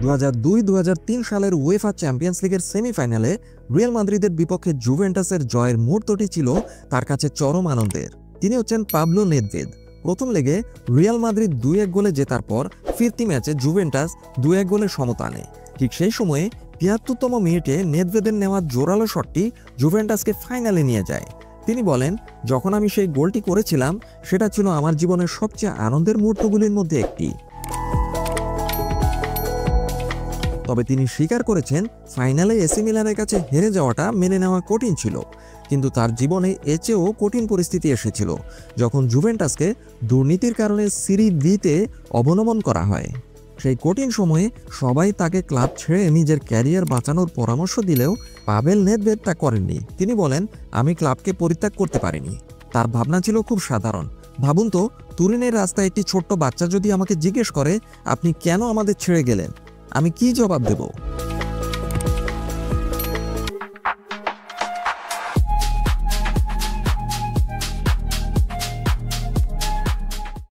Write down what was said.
2002-2003 সালের UEFA champions লিগের সেমিফাইনালে রিয়াল মাদ্রিদের বিপক্ষে জুভেন্টাসের জয়ের মুহূর্তটি ছিল তার কাছে চরম আনন্দের। তিনি হচ্ছেন পাবলো নেদভেদ। প্রথম লেগে রিয়াল মাদ্রিদ 2-1 গোলে জেতার পর ফিরতি ম্যাচে জুভেন্টাস 2-1 গোলের সমতা আনে। ঠিক সেই সময়ে ৭৫তম মিনিটে নেদভেদের নেওয়া জোরালো শটটি জুভেন্টাসকে ফাইনালে নিয়ে যায়। তিনি বলেন, যখন আমি সেই গোলটি করেছিলাম সেটা ছিল আমার জীবনের সবচেয়ে আনন্দের মুহূর্তগুলির মধ্যে একটি। তবে তিনি স্বীকার করেছেন, ফাইনালে এসি মিলানের কাছে হেরে যাওয়াটা মেনে নেওয়া কঠিন ছিল, কিন্তু তার জীবনে এর চেয়েও কঠিন পরিস্থিতি এসেছিল যখন জুভেন্টাসকে দুর্নীতির কারণে সিরি বিতে অবনমন করা হয়। সেই কঠিন সময়ে সবাই তাকে ক্লাব ছেড়ে নিজের ক্যারিয়ার বাঁচানোর পরামর্শ দিলেও পাভেল নেদভেদ তা করেননি। তিনি বলেন, আমি ক্লাবকে পরিত্যাগ করতে পারিনি। তার ভাবনা ছিল খুব সাধারণ। ভাবুন তো, তুরিনের রাস্তায় একটি ছোট্ট বাচ্চা যদি আমাকে জিজ্ঞেস করে, আপনি কেন আমাদের ছেড়ে গেলেন, আমি কি জবাব দেব?